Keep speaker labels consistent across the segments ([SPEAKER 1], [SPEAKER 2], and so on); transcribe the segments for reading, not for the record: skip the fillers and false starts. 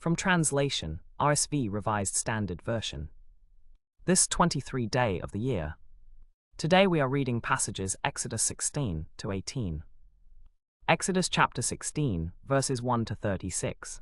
[SPEAKER 1] From translation, RSV Revised Standard Version. This 23rd day of the year. Today we are reading passages Exodus 16 to 18. Exodus chapter 16, verses 1 to 36.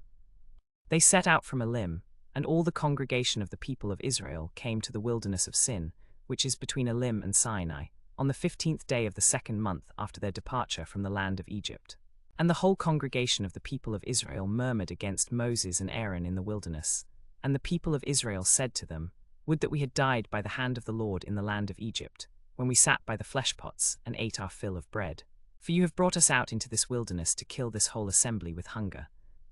[SPEAKER 1] They set out from Elim, and all the congregation of the people of Israel came to the wilderness of Sin, which is between Elim and Sinai, on the 15th day of the 2nd month after their departure from the land of Egypt. And the whole congregation of the people of Israel murmured against Moses and Aaron in the wilderness. And the people of Israel said to them, Would that we had died by the hand of the Lord in the land of Egypt, when we sat by the flesh pots and ate our fill of bread. For you have brought us out into this wilderness to kill this whole assembly with hunger.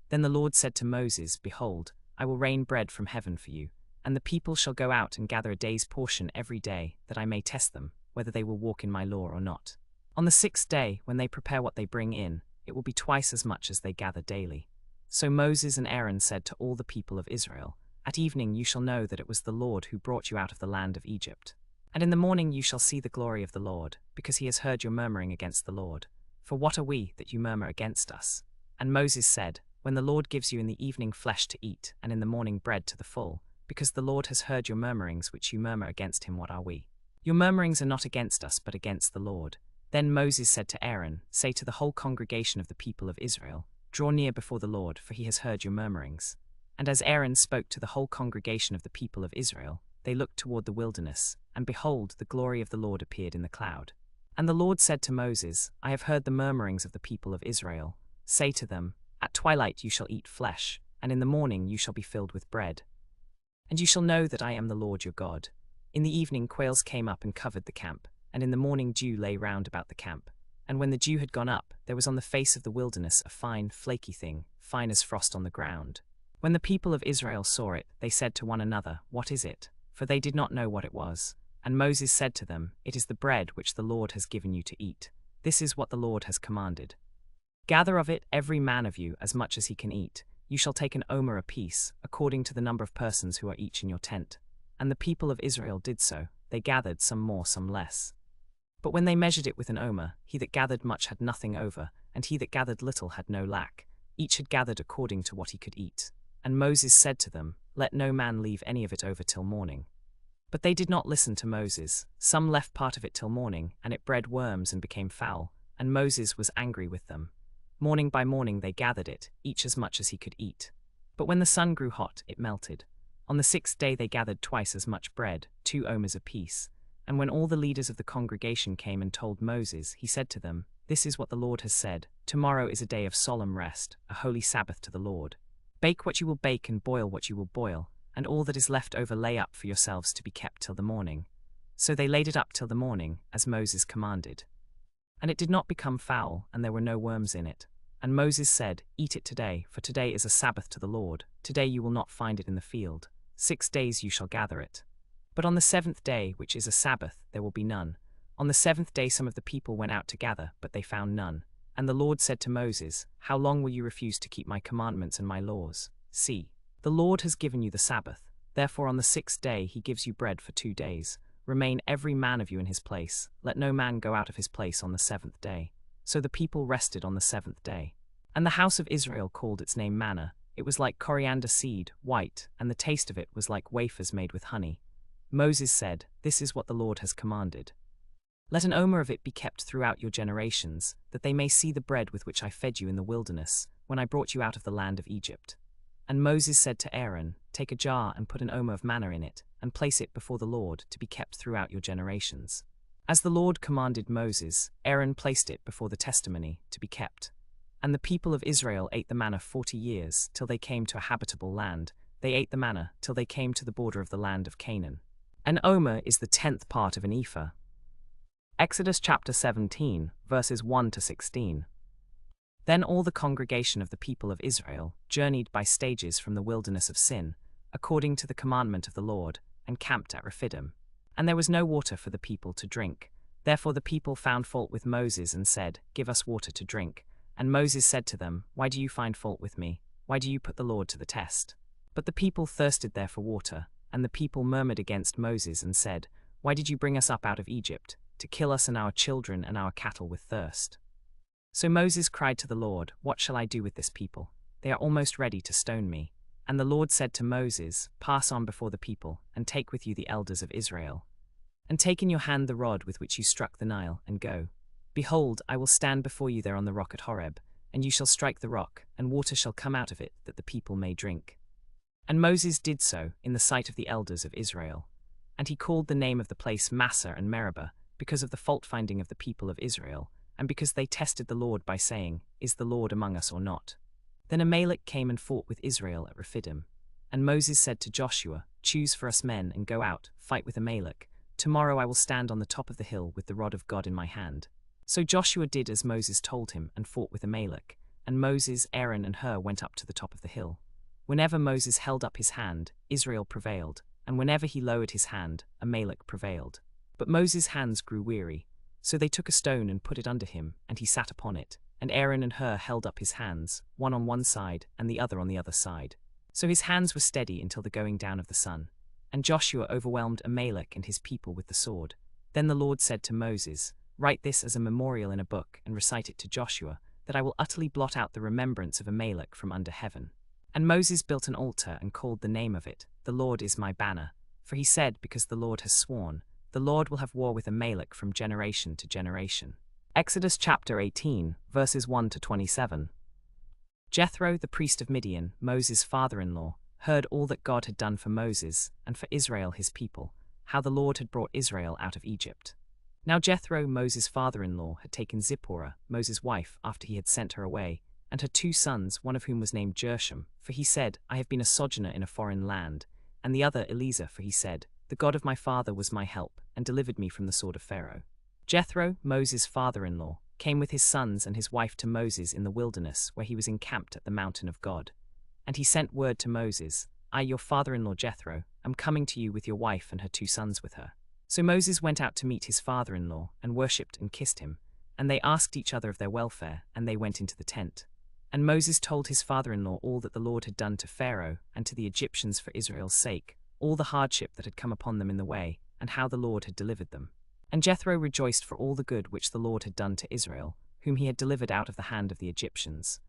[SPEAKER 1] Then the Lord said to Moses, Behold, I will rain bread from heaven for you, and the people shall go out and gather a day's portion every day, that I may test them, whether they will walk in my law or not. On the 6th day, when they prepare what they bring in, it will be twice as much as they gather daily. So Moses and Aaron said to all the people of Israel, At evening you shall know that it was the Lord who brought you out of the land of Egypt. And in the morning you shall see the glory of the Lord, because he has heard your murmuring against the Lord. For what are we, that you murmur against us? And Moses said, When the Lord gives you in the evening flesh to eat, and in the morning bread to the full, because the Lord has heard your murmurings which you murmur against him, what are we? Your murmurings are not against us, but against the Lord. Then Moses said to Aaron, Say to the whole congregation of the people of Israel, Draw near before the Lord, for he has heard your murmurings. And as Aaron spoke to the whole congregation of the people of Israel, they looked toward the wilderness, and behold, the glory of the Lord appeared in the cloud. And the Lord said to Moses, I have heard the murmurings of the people of Israel. Say to them, At twilight you shall eat flesh, and in the morning you shall be filled with bread. And you shall know that I am the Lord your God. In the evening quails came up and covered the camp, and in the morning dew lay round about the camp. And when the dew had gone up, there was on the face of the wilderness a fine, flaky thing, fine as frost on the ground. When the people of Israel saw it, they said to one another, What is it? For they did not know what it was. And Moses said to them, It is the bread which the Lord has given you to eat. This is what the Lord has commanded. Gather of it every man of you as much as he can eat. You shall take an omer apiece, according to the number of persons who are each in your tent. And the people of Israel did so. They gathered, some more, some less. But when they measured it with an omer, he that gathered much had nothing over, and he that gathered little had no lack. Each had gathered according to what he could eat. And Moses said to them, Let no man leave any of it over till morning. But they did not listen to Moses. Some left part of it till morning, and it bred worms and became foul, and Moses was angry with them. Morning by morning they gathered it, each as much as he could eat. But when the sun grew hot, it melted. On the 6th day they gathered twice as much bread, 2 omers apiece. And when all the leaders of the congregation came and told Moses, he said to them, This is what the Lord has said, Tomorrow is a day of solemn rest, a holy Sabbath to the Lord. Bake what you will bake and boil what you will boil, and all that is left over lay up for yourselves to be kept till the morning. So they laid it up till the morning, as Moses commanded. And it did not become foul, and there were no worms in it. And Moses said, Eat it today, for today is a Sabbath to the Lord. Today you will not find it in the field. 6 days you shall gather it. But on the 7th day, which is a Sabbath, there will be none. On the 7th day some of the people went out to gather, but they found none. And the Lord said to Moses, How long will you refuse to keep my commandments and my laws? See, the Lord has given you the Sabbath. Therefore on the 6th day he gives you bread for 2 days. Remain every man of you in his place. Let no man go out of his place on the 7th day. So the people rested on the 7th day. And the house of Israel called its name manna. It was like coriander seed, white, and the taste of it was like wafers made with honey. Moses said, This is what the Lord has commanded. Let an omer of it be kept throughout your generations, that they may see the bread with which I fed you in the wilderness, when I brought you out of the land of Egypt. And Moses said to Aaron, Take a jar and put an omer of manna in it, and place it before the Lord, to be kept throughout your generations. As the Lord commanded Moses, Aaron placed it before the testimony, to be kept. And the people of Israel ate the manna 40 years, till they came to a habitable land. They ate the manna, till they came to the border of the land of Canaan. An omer is the 10th part of an ephah. Exodus chapter 17, verses 1 to 16. Then all the congregation of the people of Israel journeyed by stages from the wilderness of Sin, according to the commandment of the Lord, and camped at Rephidim. And there was no water for the people to drink. Therefore the people found fault with Moses and said, Give us water to drink. And Moses said to them, Why do you find fault with me? Why do you put the Lord to the test? But the people thirsted there for water, and the people murmured against Moses and said, Why did you bring us up out of Egypt, to kill us and our children and our cattle with thirst? So Moses cried to the Lord, What shall I do with this people? They are almost ready to stone me. And the Lord said to Moses, Pass on before the people, and take with you the elders of Israel. And take in your hand the rod with which you struck the Nile, and go. Behold, I will stand before you there on the rock at Horeb, and you shall strike the rock, and water shall come out of it, that the people may drink. And Moses did so in the sight of the elders of Israel. And he called the name of the place Massah and Meribah, because of the fault-finding of the people of Israel, and because they tested the Lord by saying, Is the Lord among us or not? Then Amalek came and fought with Israel at Rephidim. And Moses said to Joshua, Choose for us men, and go out, fight with Amalek. Tomorrow I will stand on the top of the hill with the rod of God in my hand. So Joshua did as Moses told him, and fought with Amalek. And Moses, Aaron, and Hur went up to the top of the hill. Whenever Moses held up his hand, Israel prevailed, and whenever he lowered his hand, Amalek prevailed. But Moses' hands grew weary. So they took a stone and put it under him, and he sat upon it. And Aaron and Hur held up his hands, one on one side, and the other on the other side. So his hands were steady until the going down of the sun. And Joshua overwhelmed Amalek and his people with the sword. Then the Lord said to Moses, Write this as a memorial in a book, and recite it to Joshua, that I will utterly blot out the remembrance of Amalek from under heaven. And Moses built an altar and called the name of it, The Lord is my banner. For he said, Because the Lord has sworn, the Lord will have war with Amalek from generation to generation. Exodus chapter 18, verses 1 to 27. Jethro, the priest of Midian, Moses' father-in-law, heard all that God had done for Moses and for Israel his people, how the Lord had brought Israel out of Egypt. Now Jethro, Moses' father-in-law, had taken Zipporah, Moses' wife, after he had sent her away, and her 2 sons, one of whom was named Gershom, for he said, I have been a sojourner in a foreign land, and the other Eliezer, for he said, The God of my father was my help, and delivered me from the sword of Pharaoh. Jethro, Moses' father-in-law, came with his sons and his wife to Moses in the wilderness, where he was encamped at the mountain of God. And he sent word to Moses, I, your father-in-law Jethro, am coming to you with your wife and her 2 sons with her. So Moses went out to meet his father-in-law, and worshipped and kissed him. And they asked each other of their welfare, and they went into the tent. And Moses told his father-in-law all that the Lord had done to Pharaoh and to the Egyptians for Israel's sake, all the hardship that had come upon them in the way, and how the Lord had delivered them. And Jethro rejoiced for all the good which the Lord had done to Israel, whom he had delivered out of the hand of the Egyptians.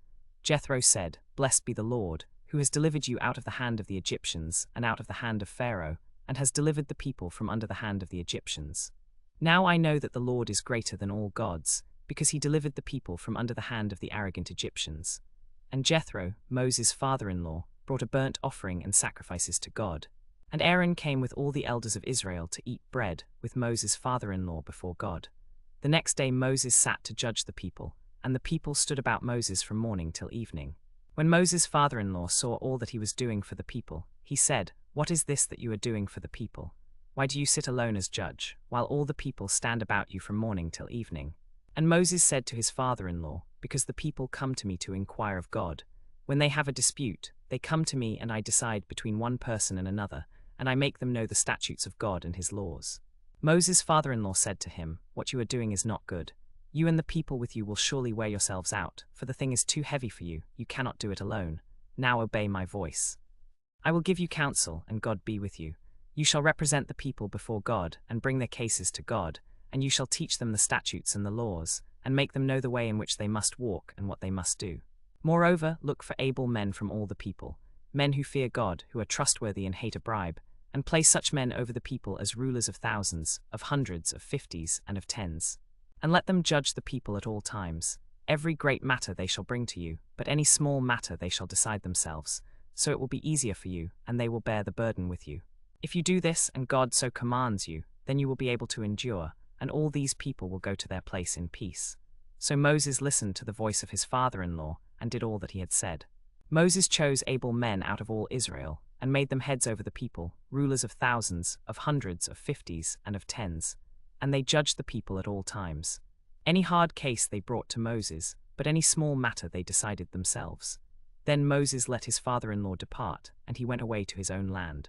[SPEAKER 1] Jethro said, Blessed be the Lord, who has delivered you out of the hand of the Egyptians, and out of the hand of Pharaoh, and has delivered the people from under the hand of the Egyptians. Now I know that the Lord is greater than all gods, because he delivered the people from under the hand of the arrogant Egyptians. And Jethro, Moses' father-in-law, brought a burnt offering and sacrifices to God. And Aaron came with all the elders of Israel to eat bread with Moses' father-in-law before God. The next day Moses sat to judge the people, and the people stood about Moses from morning till evening. When Moses' father-in-law saw all that he was doing for the people, he said, What is this that you are doing for the people? Why do you sit alone as judge, while all the people stand about you from morning till evening? And Moses said to his father-in-law, Because the people come to me to inquire of God. When they have a dispute, they come to me, and I decide between one person and another, and I make them know the statutes of God and his laws. Moses' father-in-law said to him, What you are doing is not good. You and the people with you will surely wear yourselves out, for the thing is too heavy for you, you cannot do it alone. Now obey my voice. I will give you counsel, and God be with you. You shall represent the people before God, and bring their cases to God, and you shall teach them the statutes and the laws, and make them know the way in which they must walk and what they must do. Moreover, look for able men from all the people, men who fear God, who are trustworthy and hate a bribe, and place such men over the people as rulers of thousands, of hundreds, of 50s, and of 10s. And let them judge the people at all times. Every great matter they shall bring to you, but any small matter they shall decide themselves. So it will be easier for you, and they will bear the burden with you. If you do this, and God so commands you, then you will be able to endure, and all these people will go to their place in peace. So Moses listened to the voice of his father-in-law, and did all that he had said. Moses chose able men out of all Israel, and made them heads over the people, rulers of thousands, of hundreds, of 50s, and of 10s. And they judged the people at all times. Any hard case they brought to Moses, but any small matter they decided themselves. Then Moses let his father-in-law depart, and he went away to his own land.